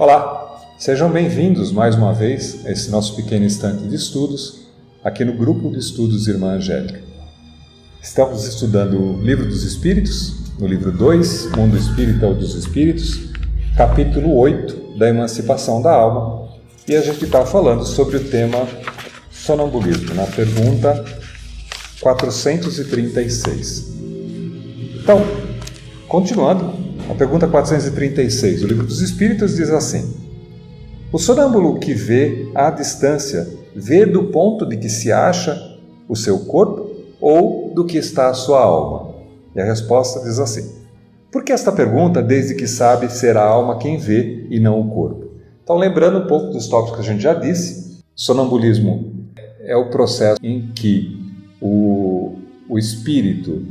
Olá, sejam bem-vindos mais uma vez a esse nosso pequeno instante de estudos, aqui no Grupo de Estudos Irmã Angélica. Estamos estudando o Livro dos Espíritos, no livro 2, Mundo Espírita ou dos Espíritos, capítulo 8 da Emancipação da Alma, e a gente está falando sobre o tema sonambulismo, na pergunta 436. Então, continuando, a pergunta 436, o Livro dos Espíritos diz assim: o sonâmbulo que vê à distância, vê do ponto de que se acha o seu corpo ou do que está a sua alma? E a resposta diz assim: por que esta pergunta, desde que sabe ser a alma quem vê e não o corpo? Então, lembrando um pouco dos tópicos que a gente já disse, sonambulismo é o processo em que o espírito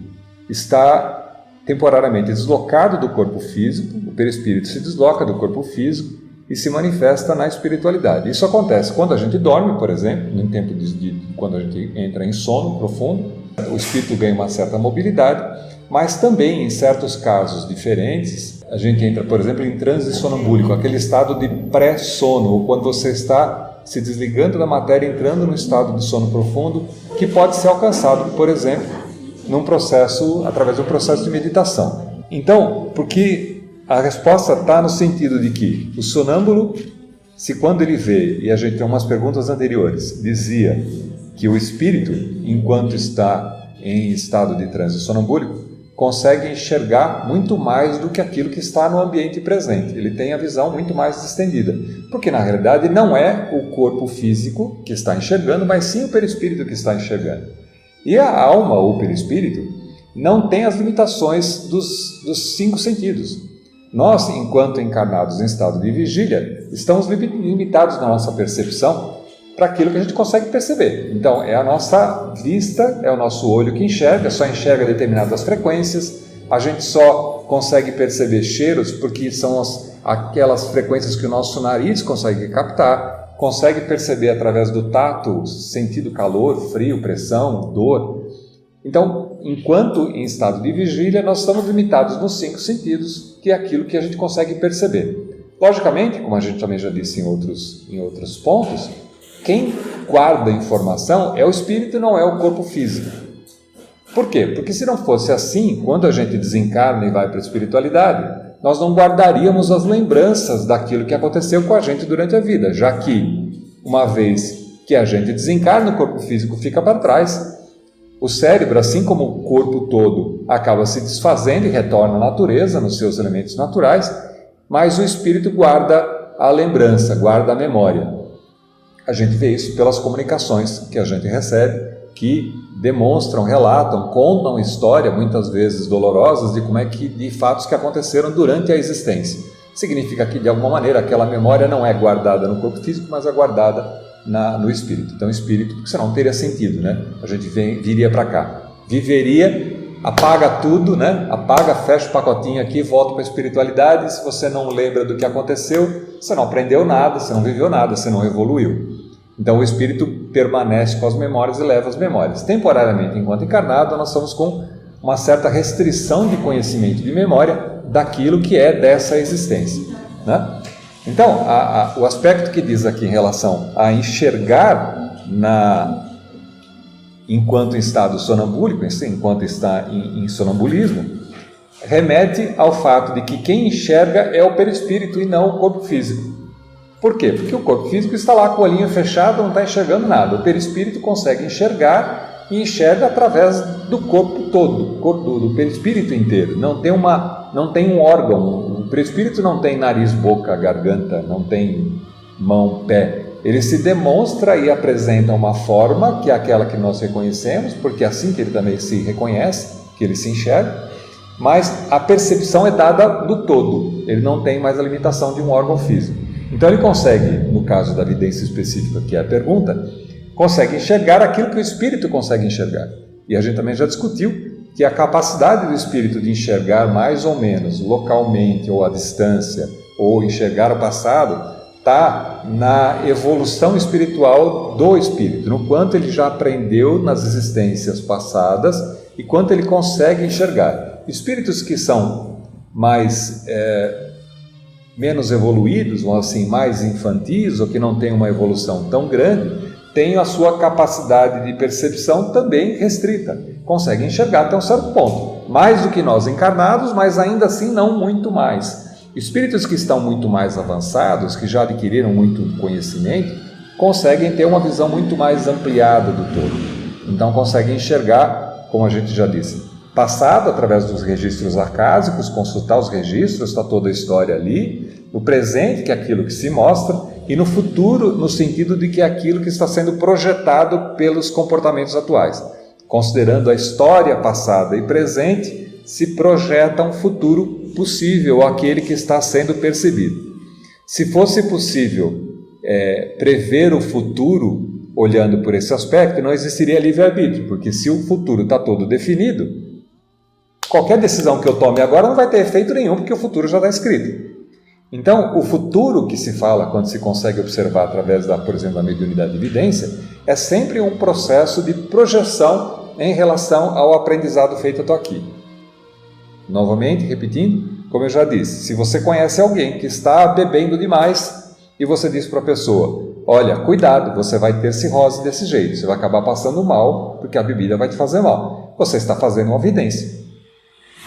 está temporariamente deslocado do corpo físico, o perispírito se desloca do corpo físico e se manifesta na espiritualidade. Isso acontece quando a gente dorme, por exemplo, no tempo quando a gente entra em sono profundo, o espírito ganha uma certa mobilidade, mas também em certos casos diferentes, a gente entra, por exemplo, em transe sonambúlico, aquele estado de pré-sono, ou quando você está se desligando da matéria, entrando no estado de sono profundo, que pode ser alcançado, por exemplo, através de um processo de meditação. Então, porque a resposta está no sentido de que o sonâmbulo, se quando ele vê, e a gente tem umas perguntas anteriores, dizia que o espírito, enquanto está em estado de transe sonambúlico, consegue enxergar muito mais do que aquilo que está no ambiente presente. Ele tem a visão muito mais estendida, porque na realidade não é o corpo físico que está enxergando, mas sim o perispírito que está enxergando. E a alma, ou perispírito, não tem as limitações dos 5 sentidos. Nós, enquanto encarnados em estado de vigília, estamos limitados na nossa percepção para aquilo que a gente consegue perceber. Então, é a nossa vista, é o nosso olho que enxerga, só enxerga determinadas frequências, a gente só consegue perceber cheiros porque são aquelas frequências que o nosso nariz consegue captar, consegue perceber através do tato, sentido calor, frio, pressão, dor. Então, enquanto em estado de vigília, nós estamos limitados nos 5 sentidos, que é aquilo que a gente consegue perceber. Logicamente, como a gente também já disse em outros pontos, quem guarda a informação é o espírito, não é o corpo físico. Por quê? Porque se não fosse assim, quando a gente desencarna e vai para a espiritualidade, nós não guardaríamos as lembranças daquilo que aconteceu com a gente durante a vida, já que, uma vez que a gente desencarna, o corpo físico fica para trás, o cérebro, assim como o corpo todo, acaba se desfazendo e retorna à natureza, nos seus elementos naturais, mas o espírito guarda a lembrança, guarda a memória. A gente vê isso pelas comunicações que a gente recebe, que demonstram, relatam, contam história, muitas vezes dolorosas, de fatos que aconteceram durante a existência. Significa que, de alguma maneira, aquela memória não é guardada no corpo físico, mas é guardada no espírito. Então, espírito, porque senão não teria sentido, né? A gente viria para cá, viveria, apaga tudo, né? Apaga, fecha o pacotinho aqui, volta para a espiritualidade. Se você não lembra do que aconteceu, você não aprendeu nada, você não viveu nada, você não evoluiu. Então, o espírito permanece com as memórias e leva as memórias. Temporariamente, enquanto encarnado, nós estamos com uma certa restrição de conhecimento de memória daquilo que é dessa existência, né? Então, o aspecto que diz aqui em relação a enxergar enquanto em estado sonambúlico, enquanto está em sonambulismo, remete ao fato de que quem enxerga é o perispírito e não o corpo físico. Por quê? Porque o corpo físico está lá com o olhinho fechado, não está enxergando nada. O perispírito consegue enxergar e enxerga através do corpo todo, do perispírito inteiro. Não tem um órgão. O perispírito não tem nariz, boca, garganta, não tem mão, pé. Ele se demonstra e apresenta uma forma que é aquela que nós reconhecemos, porque é assim que ele também se reconhece, que ele se enxerga, mas a percepção é dada do todo. Ele não tem mais a limitação de um órgão físico. Então ele consegue, no caso da evidência específica, que é a pergunta, consegue enxergar aquilo que o espírito consegue enxergar. E a gente também já discutiu que a capacidade do espírito de enxergar mais ou menos localmente ou à distância, ou enxergar o passado, está na evolução espiritual do espírito, no quanto ele já aprendeu nas existências passadas e quanto ele consegue enxergar. Espíritos que são mais menos evoluídos, ou assim, mais infantis, ou que não têm uma evolução tão grande, têm a sua capacidade de percepção também restrita. Conseguem enxergar até um certo ponto. Mais do que nós encarnados, mas ainda assim não muito mais. Espíritos que estão muito mais avançados, que já adquiriram muito conhecimento, conseguem ter uma visão muito mais ampliada do todo. Então conseguem enxergar, como a gente já disse, passado através dos registros arcásicos, consultar os registros, está toda a história ali, no presente, que é aquilo que se mostra, e no futuro, no sentido de que é aquilo que está sendo projetado pelos comportamentos atuais. Considerando a história passada e presente, se projeta um futuro possível, aquele que está sendo percebido. Se fosse possível prever o futuro, olhando por esse aspecto, não existiria livre-arbítrio, porque se o futuro está todo definido, qualquer decisão que eu tome agora não vai ter efeito nenhum, porque o futuro já está escrito. Então, o futuro que se fala, quando se consegue observar através, por exemplo, da mediunidade de evidência, é sempre um processo de projeção em relação ao aprendizado feito até aqui. Novamente, repetindo, como eu já disse, se você conhece alguém que está bebendo demais e você diz para a pessoa, olha, cuidado, você vai ter cirrose desse jeito, você vai acabar passando mal porque a bebida vai te fazer mal. Você está fazendo uma evidência.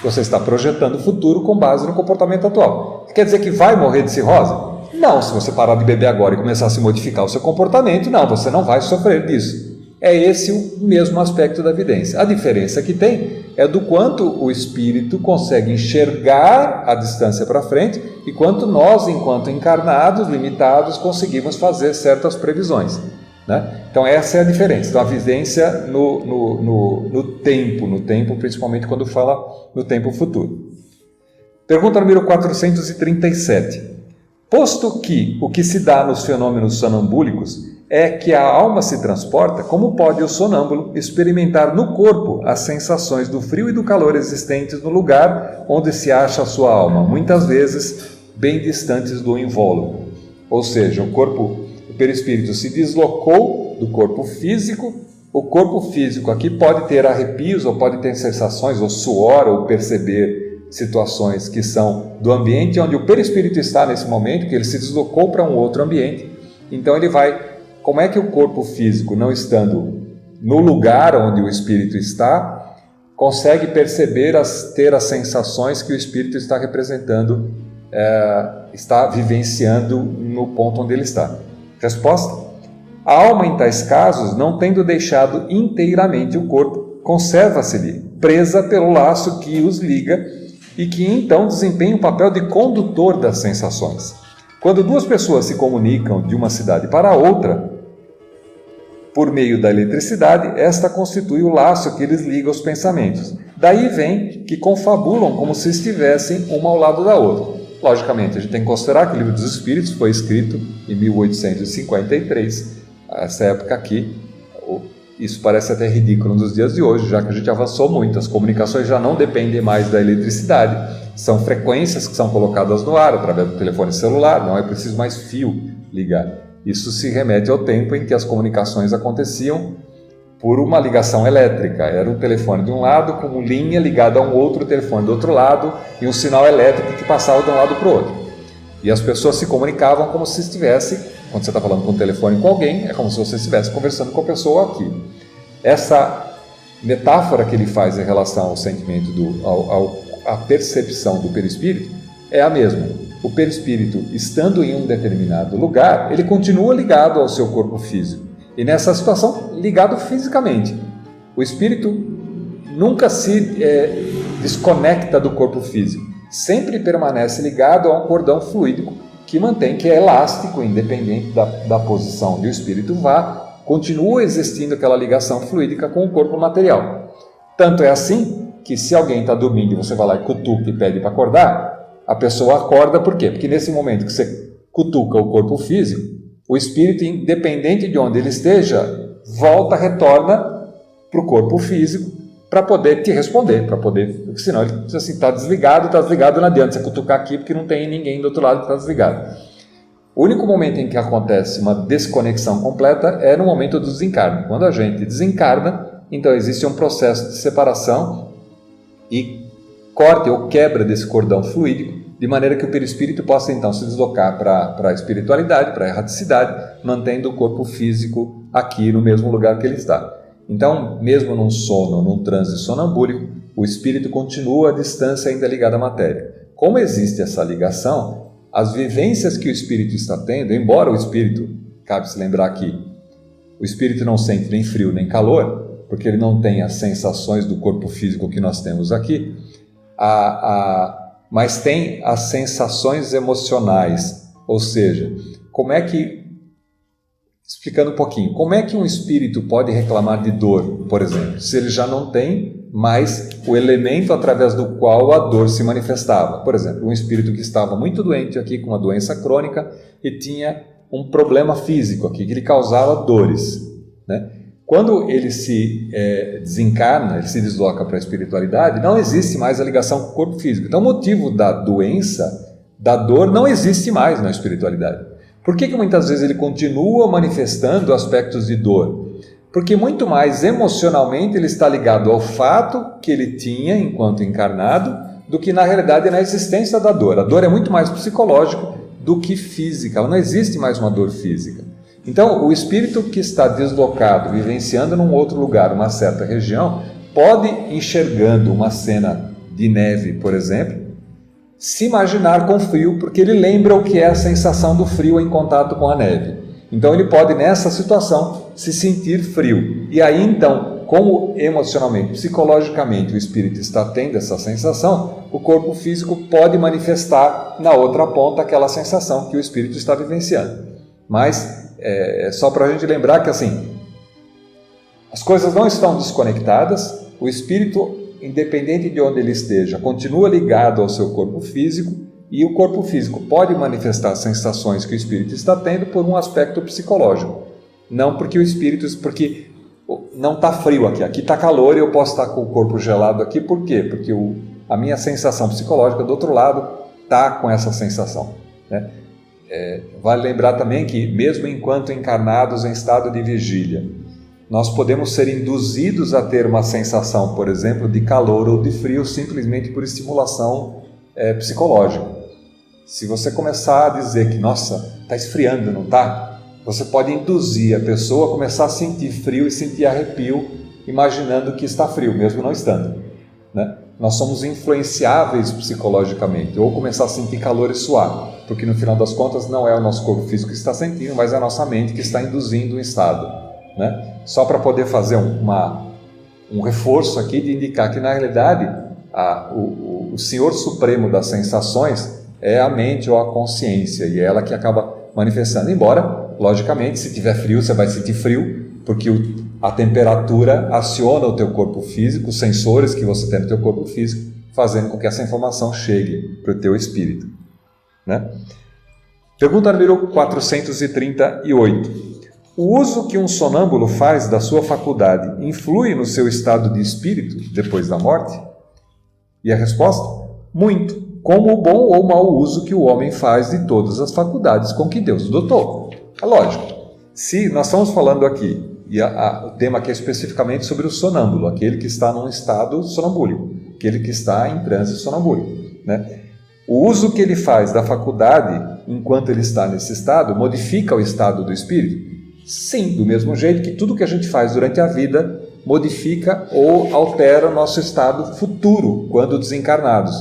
Você está projetando o futuro com base no comportamento atual. Quer dizer que vai morrer de cirrose? Não, se você parar de beber agora e começar a se modificar o seu comportamento, não, você não vai sofrer disso. É esse o mesmo aspecto da evidência. A diferença que tem é do quanto o espírito consegue enxergar a distância para frente e quanto nós, enquanto encarnados, limitados, conseguimos fazer certas previsões. Né? Então essa é a diferença. Então a evidência no tempo, principalmente quando fala no tempo futuro. Pergunta número 437. Posto que o que se dá nos fenômenos sonambúlicos é que a alma se transporta, como pode o sonâmbulo experimentar no corpo as sensações do frio e do calor existentes no lugar onde se acha a sua alma, muitas vezes bem distantes do invólucro? Ou seja, o perispírito se deslocou do corpo físico. O corpo físico aqui pode ter arrepios, ou pode ter sensações, ou suor, ou perceber situações que são do ambiente onde o perispírito está nesse momento, que ele se deslocou para um outro ambiente. Então ele vai... Como é que o corpo físico, não estando no lugar onde o espírito está, consegue perceber, ter as sensações que o espírito está representando, está vivenciando no ponto onde ele está? Resposta: a alma, em tais casos, não tendo deixado inteiramente o corpo, conserva-se-lhe presa pelo laço que os liga e que então desempenha o papel de condutor das sensações. Quando duas pessoas se comunicam de uma cidade para outra, por meio da eletricidade, esta constitui o laço que lhes liga os pensamentos. Daí vem que confabulam como se estivessem uma ao lado da outra. Logicamente, a gente tem que considerar que o Livro dos Espíritos foi escrito em 1853, essa época aqui. Isso parece até ridículo nos dias de hoje, já que a gente avançou muito. As comunicações já não dependem mais da eletricidade, são frequências que são colocadas no ar através do telefone celular, não é preciso mais fio ligar. Isso se remete ao tempo em que as comunicações aconteciam por uma ligação elétrica. Era um telefone de um lado com linha ligada a um outro telefone do outro lado e um sinal elétrico que passava de um lado para o outro. E as pessoas se comunicavam como se estivesse, quando você está falando com o telefone com alguém, é como se você estivesse conversando com a pessoa aqui. Essa metáfora que ele faz em relação ao sentimento, à percepção do perispírito, é a mesma. O perispírito, estando em um determinado lugar, ele continua ligado ao seu corpo físico. E nessa situação, ligado fisicamente. O espírito nunca se desconecta do corpo físico. Sempre permanece ligado a um cordão fluídico que mantém, que é elástico, independente da posição onde o espírito vá, continua existindo aquela ligação fluídica com o corpo material. Tanto é assim que se alguém está dormindo e você vai lá e cutuca e pede para acordar, a pessoa acorda. Por quê? Porque nesse momento que você cutuca o corpo físico, o espírito, independente de onde ele esteja, retorna para o corpo físico para poder te responder, porque senão ele diz assim, está desligado, não adianta você cutucar aqui porque não tem ninguém do outro lado que está desligado. O único momento em que acontece uma desconexão completa é no momento do desencarne. Quando a gente desencarna, então existe um processo de separação e corte ou quebra desse cordão fluídico, de maneira que o perispírito possa então se deslocar para a espiritualidade, para a erraticidade, mantendo o corpo físico aqui no mesmo lugar que ele está. Então, mesmo num sono, num transe sonambúlico, o espírito continua à distância ainda ligado à matéria. Como existe essa ligação, as vivências que o espírito está tendo, embora o espírito, cabe se lembrar que o espírito não sente nem frio nem calor, porque ele não tem as sensações do corpo físico que nós temos aqui, mas tem as sensações emocionais, ou seja, explicando um pouquinho, como é que um espírito pode reclamar de dor, por exemplo, se ele já não tem mais o elemento através do qual a dor se manifestava? Por exemplo, um espírito que estava muito doente aqui, com uma doença crônica, e tinha um problema físico aqui, que lhe causava dores, né? Quando ele se desencarna, ele se desloca para a espiritualidade, não existe mais a ligação com o corpo físico. Então, o motivo da doença, da dor, não existe mais na espiritualidade. Por que muitas vezes ele continua manifestando aspectos de dor? Porque muito mais emocionalmente ele está ligado ao fato que ele tinha enquanto encarnado do que na realidade na existência da dor. A dor é muito mais psicológica do que física, não existe mais uma dor física. Então, o espírito que está deslocado, vivenciando num outro lugar, uma certa região, pode, enxergando uma cena de neve, por exemplo, se imaginar com frio, porque ele lembra o que é a sensação do frio em contato com a neve. Então, ele pode, nessa situação, se sentir frio. E aí, então, como emocionalmente, psicologicamente, o espírito está tendo essa sensação, o corpo físico pode manifestar na outra ponta aquela sensação que o espírito está vivenciando. Mas só para a gente lembrar que assim, as coisas não estão desconectadas, o espírito, independente de onde ele esteja, continua ligado ao seu corpo físico, e o corpo físico pode manifestar as sensações que o espírito está tendo por um aspecto psicológico. Não porque porque não está frio aqui está calor e eu posso estar com o corpo gelado aqui. Por quê? Porque a minha sensação psicológica do outro lado está com essa sensação, né? Vale lembrar também que, mesmo enquanto encarnados em estado de vigília, nós podemos ser induzidos a ter uma sensação, por exemplo, de calor ou de frio, simplesmente por estimulação psicológica. Se você começar a dizer que, nossa, está esfriando, não está? Você pode induzir a pessoa a começar a sentir frio e sentir arrepio, imaginando que está frio, mesmo não estando, né? Nós somos influenciáveis psicologicamente, ou começar a sentir calor e suar, porque no final das contas não é o nosso corpo físico que está sentindo, mas é a nossa mente que está induzindo um estado, né? Só para poder fazer um reforço aqui de indicar que na realidade o Senhor Supremo das sensações é a mente ou a consciência, e é ela que acaba manifestando. Embora, logicamente, se tiver frio você vai sentir frio, porque a temperatura aciona o teu corpo físico, os sensores que você tem no teu corpo físico, fazendo com que essa informação chegue para o teu espírito, né? Pergunta número 438. O uso que um sonâmbulo faz da sua faculdade influi no seu estado de espírito depois da morte? E a resposta? Muito, como o bom ou mau uso que o homem faz de todas as faculdades com que Deus o dotou. É lógico. Se nós estamos falando aqui, e o tema aqui é especificamente sobre o sonâmbulo, aquele que está num estado sonambúlico, aquele que está em transe sonambúlico, né? O uso que ele faz da faculdade enquanto ele está nesse estado modifica o estado do espírito? Sim, do mesmo jeito que tudo que a gente faz durante a vida modifica ou altera o nosso estado futuro quando desencarnados.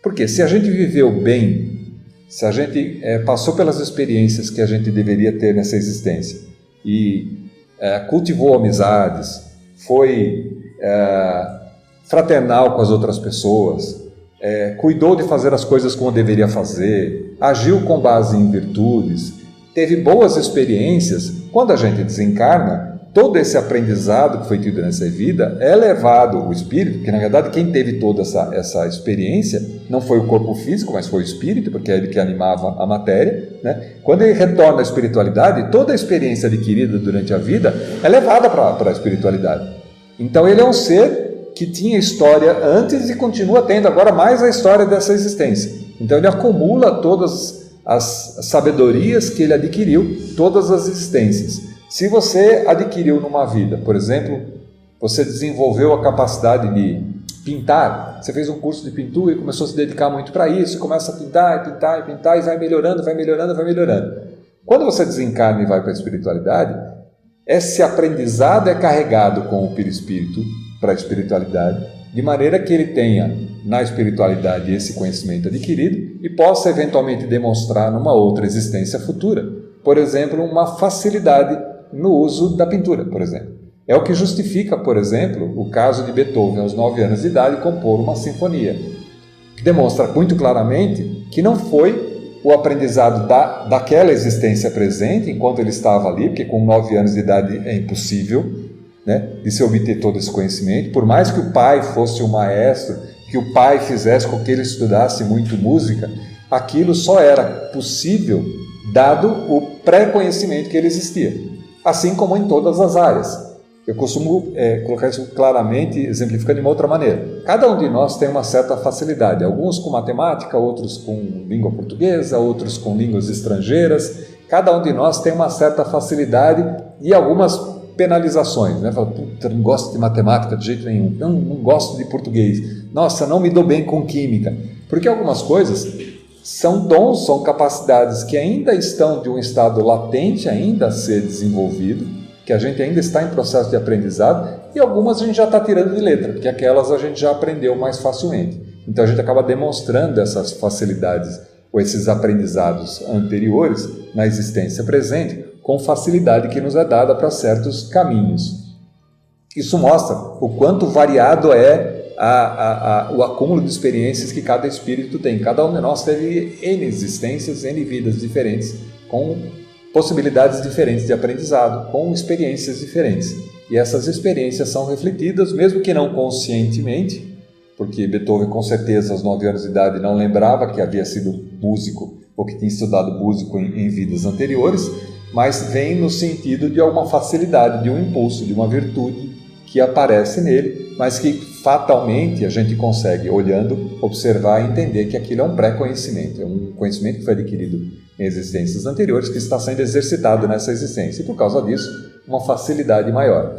Porque se a gente viveu bem, se a gente passou pelas experiências que a gente deveria ter nessa existência e cultivou amizades, foi fraternal com as outras pessoas, cuidou de fazer as coisas como deveria fazer, agiu com base em virtudes, teve boas experiências, quando a gente desencarna, todo esse aprendizado que foi tido nessa vida é levado ao espírito, que na verdade quem teve toda essa experiência não foi o corpo físico, mas foi o espírito, porque é ele que animava a matéria, né? Quando ele retorna à espiritualidade, toda a experiência adquirida durante a vida é levada para a espiritualidade. Então ele é um ser que tinha história antes e continua tendo agora mais a história dessa existência. Então ele acumula todas as sabedorias que ele adquiriu, todas as existências. Se você adquiriu numa vida, por exemplo, você desenvolveu a capacidade de pintar, você fez um curso de pintura e começou a se dedicar muito para isso, começa a pintar, pintar, pintar e vai melhorando, vai melhorando, vai melhorando. Quando você desencarna e vai para a espiritualidade, esse aprendizado é carregado com o perispírito para a espiritualidade, de maneira que ele tenha na espiritualidade esse conhecimento adquirido e possa eventualmente demonstrar numa outra existência futura, por exemplo, uma facilidade no uso da pintura, por exemplo. É o que justifica, por exemplo, o caso de Beethoven, aos 9 anos de idade, compor uma sinfonia, que demonstra muito claramente que não foi o aprendizado daquela existência presente, enquanto ele estava ali, porque com 9 anos de idade é impossível, né, de se obter todo esse conhecimento, por mais que o pai fosse um maestro, que o pai fizesse com que ele estudasse muito música, aquilo só era possível dado o pré-conhecimento que ele existia, assim como em todas as áreas. Eu costumo colocar isso claramente, exemplificando de uma outra maneira. Cada um de nós tem uma certa facilidade, alguns com matemática, outros com língua portuguesa, outros com línguas estrangeiras. Cada um de nós tem uma certa facilidade e algumas penalizações. Né? Fala, puta, não gosto de matemática de jeito nenhum, não gosto de português, nossa, não me dou bem com química. Porque algumas coisas são dons, são capacidades que ainda estão de um estado latente, ainda a ser desenvolvido, que a gente ainda está em processo de aprendizado, e algumas a gente já está tirando de letra, porque aquelas a gente já aprendeu mais facilmente. Então a gente acaba demonstrando essas facilidades ou esses aprendizados anteriores na existência presente com facilidade que nos é dada para certos caminhos. Isso mostra o quanto variado é o acúmulo de experiências que cada espírito tem. Cada um de nós teve N existências, N vidas diferentes, com possibilidades diferentes de aprendizado, com experiências diferentes. E essas experiências são refletidas, mesmo que não conscientemente, porque Beethoven, com certeza, aos 9 anos de idade, não lembrava que havia sido músico ou que tinha estudado músico em vidas anteriores, mas vem no sentido de alguma facilidade, de um impulso, de uma virtude que aparece nele, mas que fatalmente a gente consegue, olhando, observar e entender que aquilo é um pré-conhecimento, é um conhecimento que foi adquirido em existências anteriores que está sendo exercitado nessa existência e, por causa disso, uma facilidade maior.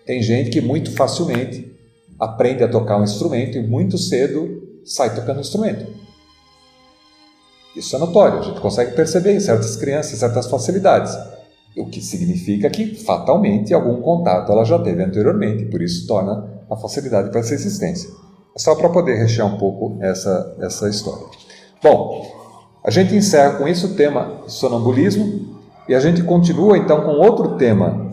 Tem gente que muito facilmente aprende a tocar um instrumento e muito cedo sai tocando instrumento. Isso é notório, a gente consegue perceber em certas crianças certas facilidades, o que significa que fatalmente algum contato ela já teve anteriormente, por isso torna a facilidade para essa existência. É só para poder rechear um pouco essa história. Bom, a gente encerra com isso o tema sonambulismo e a gente continua então com outro tema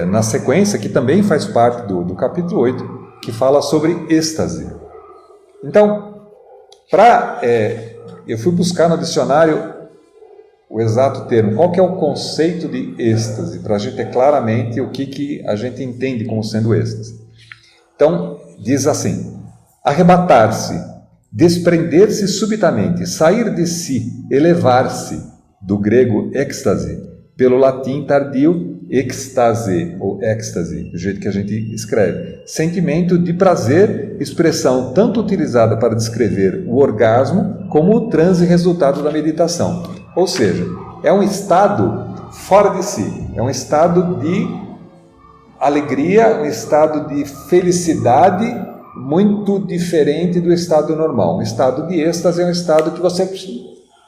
na sequência, que também faz parte do capítulo 8, que fala sobre êxtase. Então, eu fui buscar no dicionário o exato termo, qual que é o conceito de êxtase, para a gente ter claramente o que a gente entende como sendo êxtase. Então, diz assim: arrebatar-se, desprender-se subitamente, sair de si, elevar-se, do grego êxtase, pelo latim tardio êxtase, ou êxtase, do jeito que a gente escreve. Sentimento de prazer, expressão tanto utilizada para descrever o orgasmo como o transe resultado da meditação. Ou seja, é um estado fora de si, é um estado de alegria, um estado de felicidade muito diferente do estado normal. Um estado de êxtase é um estado que você...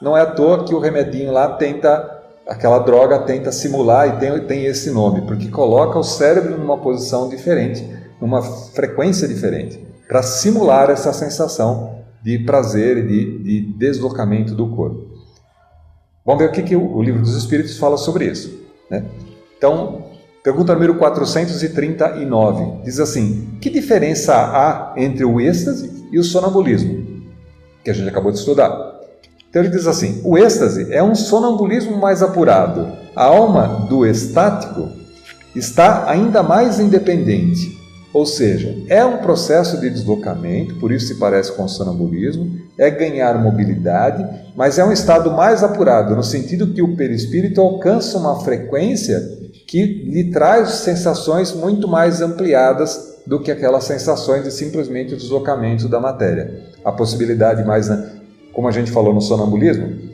Não é à toa que o remedinho lá aquela droga tenta simular e tem esse nome, porque coloca o cérebro numa posição diferente, numa frequência diferente, para simular essa sensação de prazer e de deslocamento do corpo. Vamos ver o que o Livro dos Espíritos fala sobre isso, né? Então, pergunta número 439, diz assim: que diferença há entre o êxtase e o sonambulismo? Que a gente acabou de estudar. Então ele diz assim: o êxtase é um sonambulismo mais apurado. A alma do estático está ainda mais independente. Ou seja, é um processo de deslocamento, por isso se parece com o sonambulismo, é ganhar mobilidade, mas é um estado mais apurado, no sentido que o perispírito alcança uma frequência que lhe traz sensações muito mais ampliadas do que aquelas sensações de simplesmente o deslocamento da matéria. A possibilidade mais, como a gente falou no sonambulismo,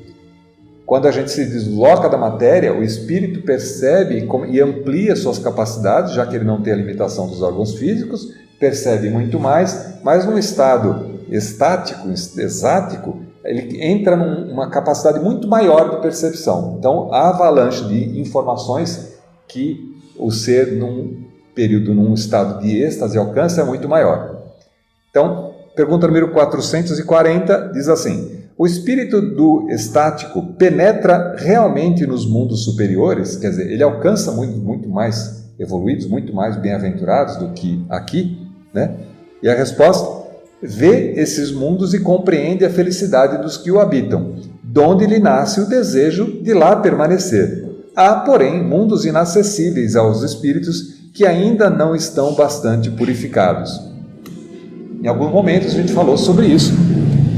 quando a gente se desloca da matéria, o espírito percebe e amplia suas capacidades, já que ele não tem a limitação dos órgãos físicos, percebe muito mais, mas num estado estático, exático, ele entra numa capacidade muito maior de percepção. Então, a avalanche de informações que o ser, num estado de êxtase, alcança é muito maior. Então, pergunta número 440 diz assim: o espírito do estático penetra realmente nos mundos superiores? Quer dizer, ele alcança muito mais evoluídos, muito mais bem-aventurados do que aqui, né? E a resposta: vê esses mundos e compreende a felicidade dos que o habitam, donde lhe nasce o desejo de lá permanecer. Há, porém, mundos inacessíveis aos espíritos que ainda não estão bastante purificados. Em alguns momentos a gente falou sobre isso.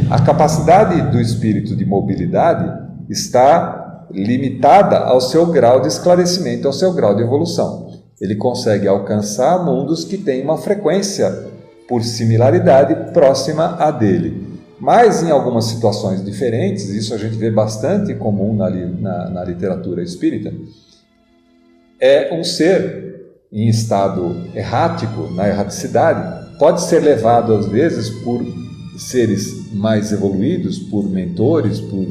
A capacidade do espírito de mobilidade está limitada ao seu grau de esclarecimento, ao seu grau de evolução. Ele consegue alcançar mundos que têm uma frequência, por similaridade, próxima à dele. Mas em algumas situações diferentes, isso a gente vê bastante comum na literatura espírita, é um ser em estado errático, na erraticidade, pode ser levado às vezes por seres mais evoluídos, por mentores, por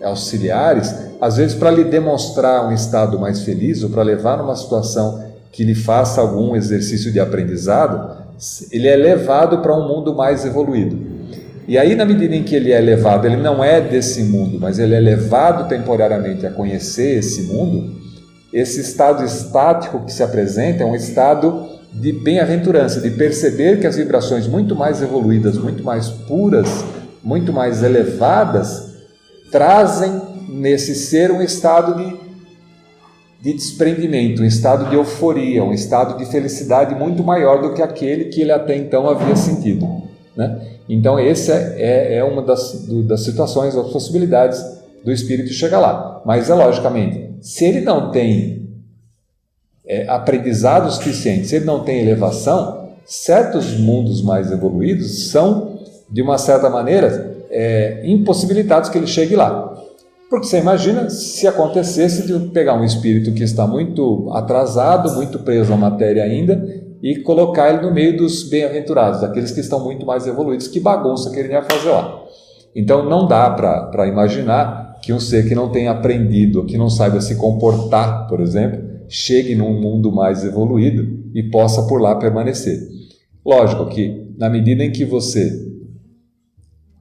auxiliares, às vezes para lhe demonstrar um estado mais feliz ou para levar numa situação que lhe faça algum exercício de aprendizado, ele é levado para um mundo mais evoluído. E aí, na medida em que ele é levado, ele não é desse mundo, mas ele é levado temporariamente a conhecer esse mundo, esse estado estático que se apresenta é um estado de bem-aventurança, de perceber que as vibrações muito mais evoluídas, muito mais puras, muito mais elevadas, trazem nesse ser um estado de desprendimento, um estado de euforia, um estado de felicidade muito maior do que aquele que ele até então havia sentido, né? Então, essa é uma das situações, das possibilidades do espírito chegar lá. Mas, logicamente, se ele não tem aprendizado suficiente, se ele não tem elevação, certos mundos mais evoluídos são, de uma certa maneira, impossibilitados que ele chegue lá. Porque você imagina se acontecesse de pegar um espírito que está muito atrasado, muito preso à matéria ainda, e colocar ele no meio dos bem-aventurados, daqueles que estão muito mais evoluídos, que bagunça que ele ia fazer lá. Então não dá para imaginar que um ser que não tenha aprendido, que não saiba se comportar, por exemplo, chegue num mundo mais evoluído e possa por lá permanecer. Lógico que na medida em que você...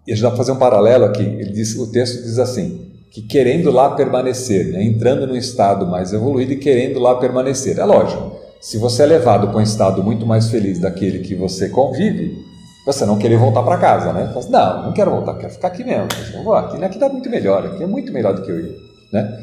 E a gente vai fazer um paralelo aqui, o texto diz assim, que querendo lá permanecer, né, entrando num estado mais evoluído e querendo lá permanecer. É lógico. Se você é levado para um estado muito mais feliz daquele que você convive, você não querer voltar para casa, né? Você fala assim, não quero voltar, quero ficar aqui mesmo. Aqui está muito melhor, aqui é muito melhor do que eu ia, né?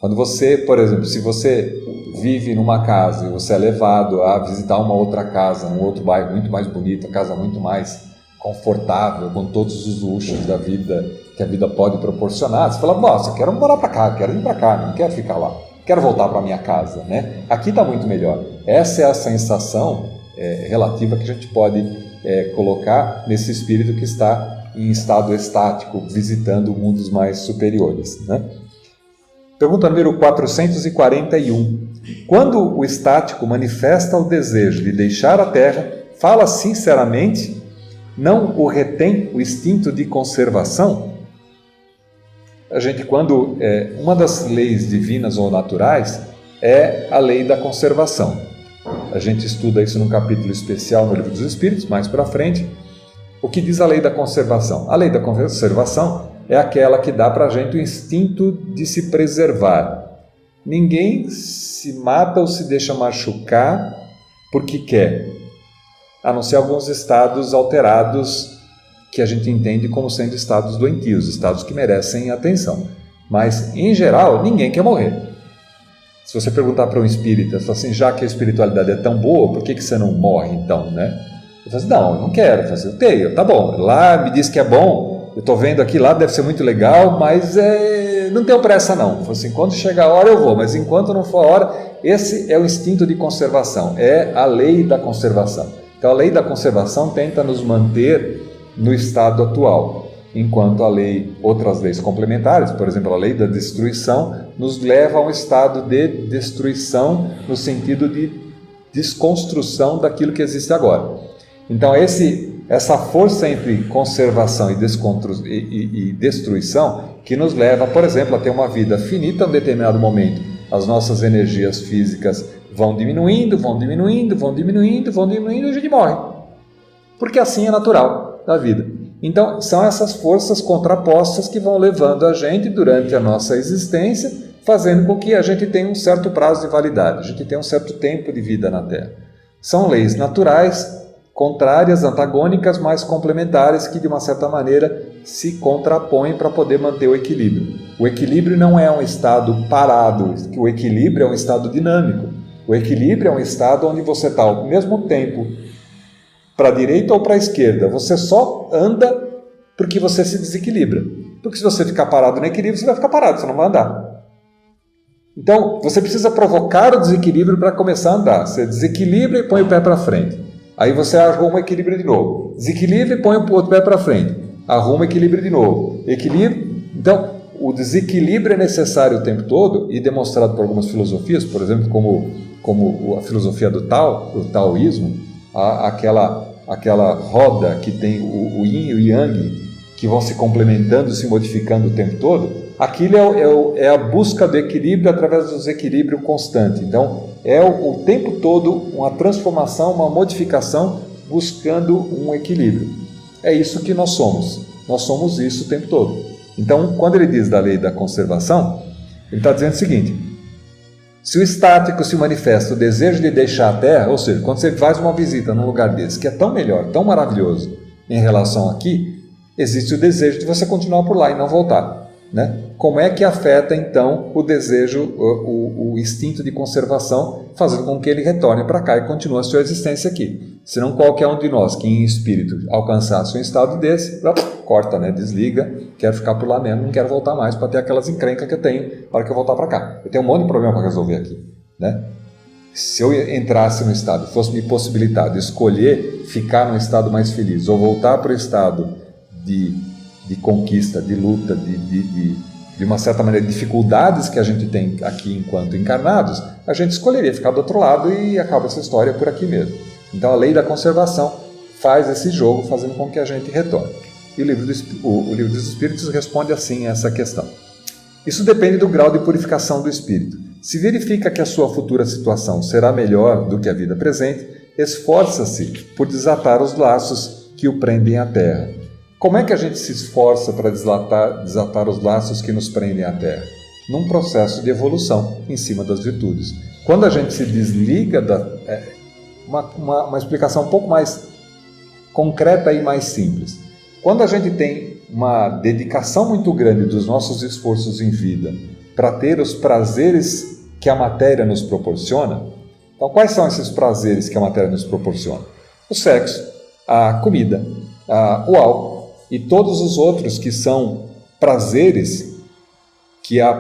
Quando você, por exemplo, se você vive numa casa e você é levado a visitar uma outra casa, um outro bairro muito mais bonito, a casa muito mais confortável, com todos os luxos da vida que a vida pode proporcionar, você fala, nossa, quero morar para cá, quero ir para cá, não quero ficar lá. Quero voltar para a minha casa, né? Aqui está muito melhor. Essa é a sensação relativa que a gente pode colocar nesse espírito que está em estado estático, visitando mundos mais superiores, né? Pergunta número 441. Quando o estático manifesta o desejo de deixar a Terra, fala sinceramente, não o retém o instinto de conservação? A gente, quando uma das leis divinas ou naturais é a lei da conservação. A gente estuda isso num capítulo especial no Livro dos Espíritos, mais para frente. O que diz a lei da conservação? A lei da conservação é aquela que dá para a gente o instinto de se preservar. Ninguém se mata ou se deixa machucar porque quer, a não ser alguns estados alterados que a gente entende como sendo estados doentios, estados que merecem atenção. Mas, em geral, ninguém quer morrer. Se você perguntar para um espírita, fala assim, já que a espiritualidade é tão boa, por que você não morre então, né? Eu falo assim, não, eu não quero. Eu falo assim, eu tenho, tá bom, lá me diz que é bom, eu estou vendo aqui, lá deve ser muito legal, mas não tenho pressa não. Eu falo assim, quando chegar a hora eu vou, mas enquanto não for a hora, esse é o instinto de conservação, é a lei da conservação. Então a lei da conservação tenta nos manter no estado atual, enquanto a lei, outras leis complementares, por exemplo, a lei da destruição, nos leva a um estado de destruição no sentido de desconstrução daquilo que existe agora. Então essa força entre conservação e destruição que nos leva, por exemplo, a ter uma vida finita em um determinado momento. As nossas energias físicas vão diminuindo, e a gente morre. Porque assim é natural da vida. Então, são essas forças contrapostas que vão levando a gente durante a nossa existência, fazendo com que a gente tenha um certo prazo de validade, a gente tenha um certo tempo de vida na Terra. São leis naturais, contrárias, antagônicas, mas complementares, que de uma certa maneira se contrapõem para poder manter o equilíbrio. O equilíbrio não é um estado parado, o equilíbrio é um estado dinâmico. O equilíbrio é um estado onde você está ao mesmo tempo para a direita ou para a esquerda. Você só anda porque você se desequilibra. Porque se você ficar parado no equilíbrio, você vai ficar parado, você não vai andar. Então, você precisa provocar o desequilíbrio para começar a andar. Você desequilibra e põe o pé para frente. Aí você arruma o equilíbrio de novo. Desequilibra e põe o outro pé para frente. Arruma o equilíbrio de novo. Equilíbrio. Então, o desequilíbrio é necessário o tempo todo e demonstrado por algumas filosofias, por exemplo, como a filosofia do taoísmo, aquela roda que tem o yin e o yang, que vão se complementando, se modificando o tempo todo. Aquilo é a busca do equilíbrio através do desequilíbrio constante. Então, é o tempo todo uma transformação, uma modificação, buscando um equilíbrio. É isso que nós somos. Nós somos isso o tempo todo. Então, quando ele diz da lei da conservação, ele está dizendo o seguinte: se o estático se manifesta o desejo de deixar a Terra, ou seja, quando você faz uma visita num lugar desse, que é tão melhor, tão maravilhoso em relação aqui, existe o desejo de você continuar por lá e não voltar, né? Como é que afeta, então, o desejo, o instinto de conservação, fazendo com que ele retorne para cá e continue a sua existência aqui? Senão qualquer um de nós que em espírito alcançasse um estado desse, corta, né? Desliga, quero ficar por lá mesmo, não quero voltar mais para ter aquelas encrencas que eu tenho para que eu voltar para cá. Eu tenho um monte de problema para resolver aqui, né? Se eu entrasse no estado, fosse me possibilitado escolher ficar num estado mais feliz ou voltar para o estado de conquista, de luta, de uma certa maneira, dificuldades que a gente tem aqui enquanto encarnados, a gente escolheria ficar do outro lado e acaba essa história por aqui mesmo. Então a lei da conservação faz esse jogo, fazendo com que a gente retorne. E o livro dos Espíritos responde assim a essa questão. Isso depende do grau de purificação do espírito. Se verifica que a sua futura situação será melhor do que a vida presente, esforça-se por desatar os laços que o prendem à terra. Como é que a gente se esforça para desatar os laços que nos prendem à terra? Num processo de evolução em cima das virtudes. Quando a gente se desliga uma explicação um pouco mais concreta e mais simples. Quando a gente tem uma dedicação muito grande dos nossos esforços em vida para ter os prazeres que a matéria nos proporciona, então quais são esses prazeres que a matéria nos proporciona? O sexo, a comida, o álcool e todos os outros que são prazeres que a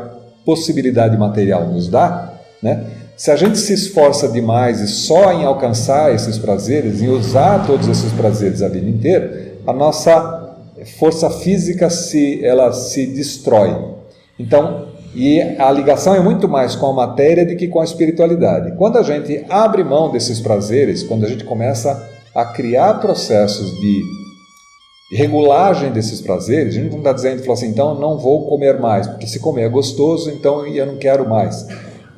possibilidade material nos dá, né? Se a gente se esforça demais e só em alcançar esses prazeres, em usar todos esses prazeres a vida inteira, a nossa força física se destrói. Então, e a ligação é muito mais com a matéria do que com a espiritualidade. Quando a gente abre mão desses prazeres, quando a gente começa a criar processos de regulagem desses prazeres, a gente não está dizendo assim, então eu não vou comer mais, porque se comer é gostoso, então eu não quero mais.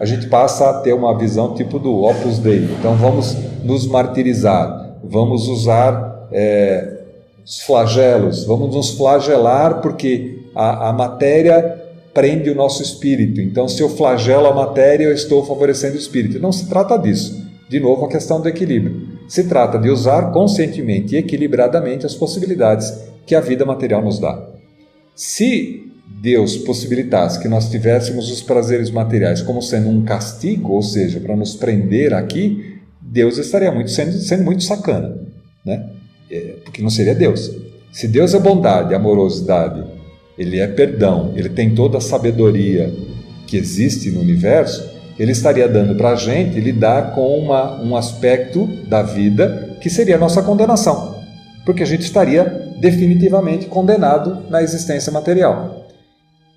A gente passa a ter uma visão tipo do Opus Dei. Então vamos nos martirizar, vamos usar os flagelos, vamos nos flagelar porque a matéria prende o nosso espírito. Então se eu flagelo a matéria, eu estou favorecendo o espírito. Não se trata disso. De novo, a questão do equilíbrio. Se trata de usar conscientemente e equilibradamente as possibilidades que a vida material nos dá. Se Deus possibilitasse que nós tivéssemos os prazeres materiais como sendo um castigo, ou seja, para nos prender aqui, Deus estaria sendo muito sacana, né? Porque não seria Deus. Se Deus é bondade, amorosidade, Ele é perdão, Ele tem toda a sabedoria que existe no universo, Ele estaria dando para a gente lidar com um aspecto da vida que seria a nossa condenação, porque a gente estaria definitivamente condenado na existência material.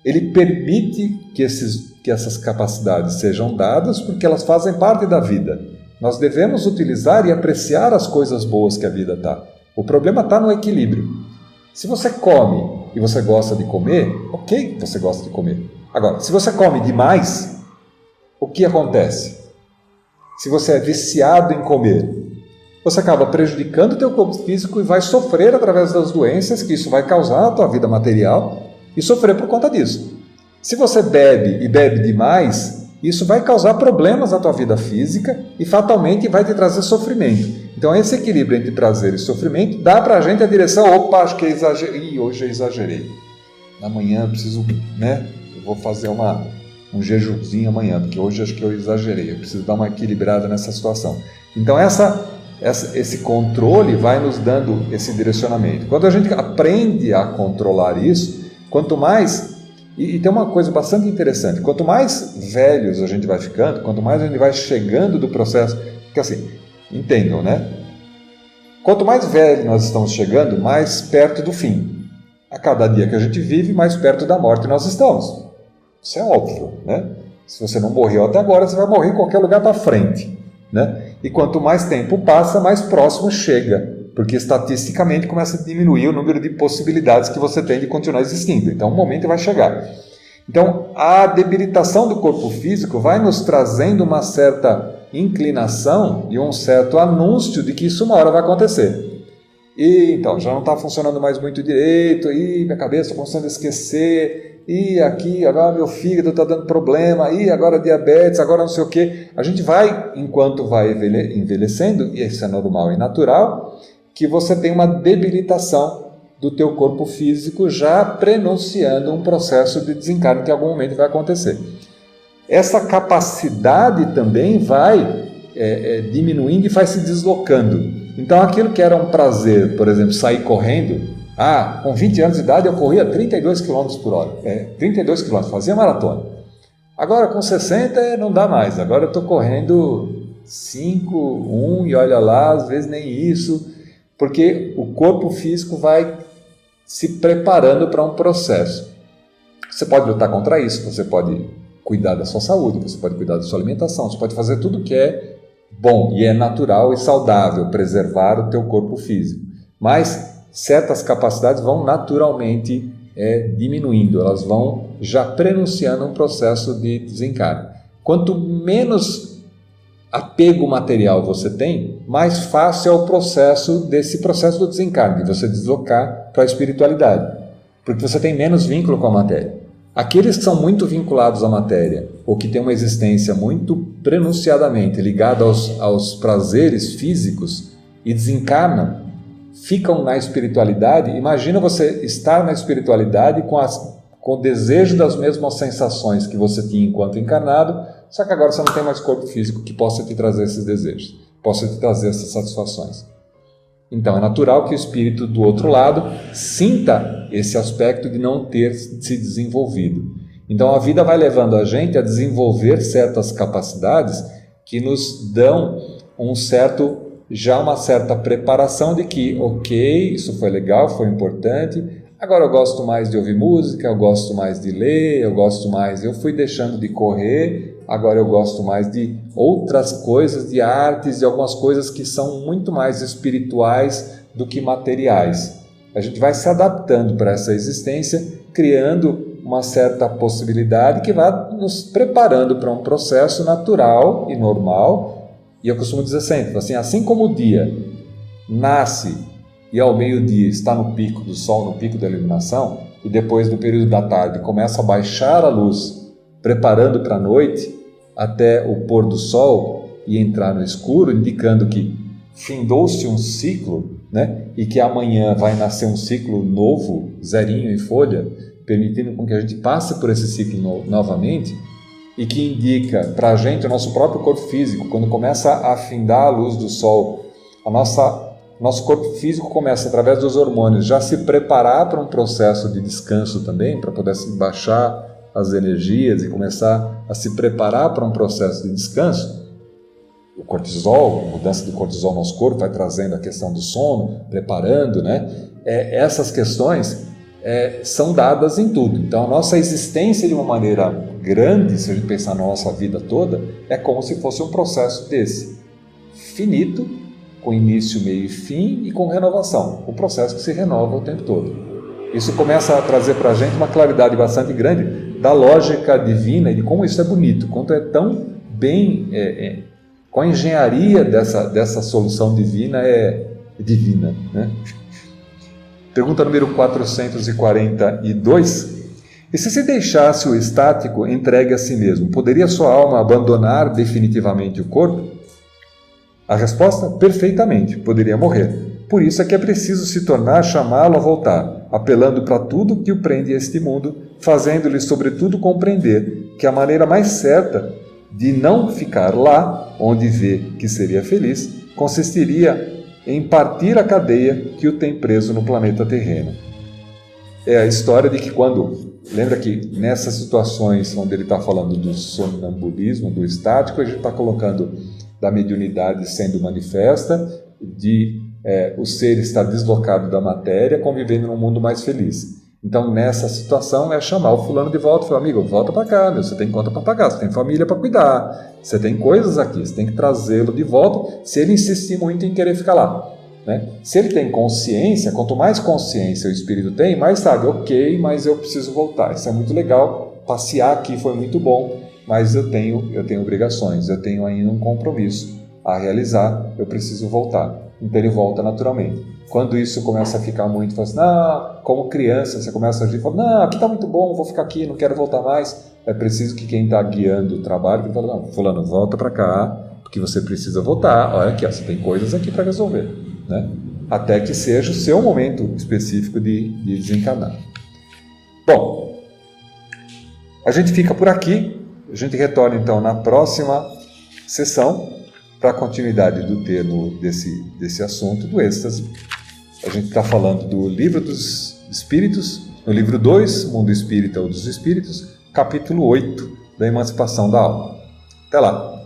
Ele permite que essas capacidades sejam dadas porque elas fazem parte da vida. Nós devemos utilizar e apreciar as coisas boas que a vida dá. O problema está no equilíbrio. Se você come e você gosta de comer, ok, você gosta de comer. Agora, se você come demais, o que acontece? Se você é viciado em comer, você acaba prejudicando o teu corpo físico e vai sofrer através das doenças que isso vai causar na tua vida material e sofrer por conta disso. Se você bebe e bebe demais, isso vai causar problemas na tua vida física e fatalmente vai te trazer sofrimento. Então esse equilíbrio entre prazer e sofrimento dá pra gente a direção, opa, acho que exagerei, hoje eu exagerei. Amanhã eu preciso, eu vou fazer um jejuzinho amanhã, porque hoje acho que eu exagerei, eu preciso dar uma equilibrada nessa situação. Então esse controle vai nos dando esse direcionamento. Quando a gente aprende a controlar isso, quanto mais... E tem uma coisa bastante interessante, quanto mais velhos a gente vai ficando, quanto mais a gente vai chegando do processo, porque assim, entendam, né? Quanto mais velho nós estamos chegando, mais perto do fim. A cada dia que a gente vive, mais perto da morte nós estamos. Isso é óbvio, né? Se você não morreu até agora, você vai morrer em qualquer lugar para frente, né? E quanto mais tempo passa, mais próximo chega, porque estatisticamente começa a diminuir o número de possibilidades que você tem de continuar existindo. Então, um momento vai chegar. Então, a debilitação do corpo físico vai nos trazendo uma certa inclinação e um certo anúncio de que isso uma hora vai acontecer. E então, já não está funcionando mais muito direito, e minha cabeça está começando a esquecer, e aqui, agora meu fígado está dando problema, e agora diabetes, agora não sei o quê. A gente vai, enquanto vai envelhecendo, e isso é normal e natural, que você tem uma debilitação do teu corpo físico já prenunciando um processo de desencarne que em algum momento vai acontecer. Essa capacidade também vai diminuindo e vai se deslocando. Então aquilo que era um prazer, por exemplo, sair correndo, com 20 anos de idade eu corria 32 km por hora, 32 km, fazia maratona. Agora com 60 não dá mais, agora eu estou correndo 5, 1 e olha lá, às vezes nem isso, porque o corpo físico vai se preparando para um processo. Você pode lutar contra isso, você pode cuidar da sua saúde, você pode cuidar da sua alimentação, você pode fazer tudo que é bom e é natural e saudável, preservar o teu corpo físico. Mas certas capacidades vão naturalmente diminuindo, elas vão já prenunciando um processo de desencarne. Quanto menos apego material você tem, mais fácil é o processo do desencarne, de você deslocar para a espiritualidade, porque você tem menos vínculo com a matéria. Aqueles que são muito vinculados à matéria, ou que têm uma existência muito pronunciadamente ligada aos prazeres físicos e desencarnam, ficam na espiritualidade. Imagina você estar na espiritualidade com o desejo das mesmas sensações que você tinha enquanto encarnado, só que agora você não tem mais corpo físico que possa te trazer esses desejos, possa te trazer essas satisfações. Então é natural que o espírito do outro lado sinta esse aspecto de não ter se desenvolvido. Então a vida vai levando a gente a desenvolver certas capacidades que nos dão uma certa preparação de que, ok, isso foi legal, foi importante, agora eu gosto mais de ouvir música, eu gosto mais de ler, eu fui deixando de correr, agora eu gosto mais de outras coisas, de artes, de algumas coisas que são muito mais espirituais do que materiais. A gente vai se adaptando para essa existência, criando uma certa possibilidade que vai nos preparando para um processo natural e normal. E eu costumo dizer sempre, assim como o dia nasce e ao meio-dia está no pico do sol, no pico da iluminação, e depois do período da tarde começa a baixar a luz, preparando para a noite, até o pôr do sol e entrar no escuro, indicando que findou-se um ciclo, né? E que amanhã vai nascer um ciclo novo, zerinho em folha, permitindo com que a gente passe por esse ciclo novamente, e que indica para a gente, o nosso próprio corpo físico, quando começa a afindar a luz do sol, nosso corpo físico começa, através dos hormônios, já se preparar para um processo de descanso também, para poder baixar as energias e começar a se preparar para um processo de descanso. O cortisol, a mudança do cortisol no nosso corpo vai trazendo a questão do sono, preparando, né? Essas questões são dadas em tudo. Então, a nossa existência de uma maneira grande, se a gente pensar na nossa vida toda, é como se fosse um processo desse. finito, com início, meio e fim e com renovação, um processo que se renova o tempo todo. Isso começa a trazer para a gente uma claridade bastante grande da lógica divina e de como isso é bonito, quanto é tão bem, com a engenharia dessa solução divina é divina, né? Pergunta número 442. E se deixasse o estático entregue a si mesmo, poderia sua alma abandonar definitivamente o corpo? A resposta? Perfeitamente, poderia morrer. Por isso é que é preciso se tornar, chamá-lo a voltar, apelando para tudo que o prende a este mundo, fazendo-lhe sobretudo compreender que a maneira mais certa de não ficar lá, onde vê que seria feliz, consistiria em partir a cadeia que o tem preso no planeta terreno. É a história de que quando... Lembra que nessas situações onde ele está falando do sonambulismo, do estático, a gente está colocando da mediunidade sendo manifesta, de o ser estar deslocado da matéria, convivendo num mundo mais feliz. Então, nessa situação, é chamar o fulano de volta e falar, amigo, volta para cá, você tem conta para pagar, você tem família para cuidar, você tem coisas aqui, você tem que trazê-lo de volta, se ele insistir muito em querer ficar lá. Né? Se ele tem consciência, quanto mais consciência o espírito tem, mais sabe, ok, mas eu preciso voltar, isso é muito legal, passear aqui foi muito bom, mas eu tenho obrigações, eu tenho ainda um compromisso a realizar, eu preciso voltar. Então ele volta naturalmente. Quando isso começa a ficar muito, fala assim, não, como criança, você começa a agir e fala, não, aqui está muito bom, vou ficar aqui, não quero voltar mais. É preciso que quem está guiando o trabalho, fala, não, fulano, volta para cá, porque você precisa voltar, olha aqui, ó, você tem coisas aqui para resolver. Né? Até que seja o seu momento específico de desencarnar. Bom, a gente fica por aqui, a gente retorna então na próxima sessão para a continuidade do termo desse assunto do êxtase. A gente está falando do Livro dos Espíritos, no livro 2, Mundo Espírita ou dos Espíritos, capítulo 8, da Emancipação da Alma. Até lá!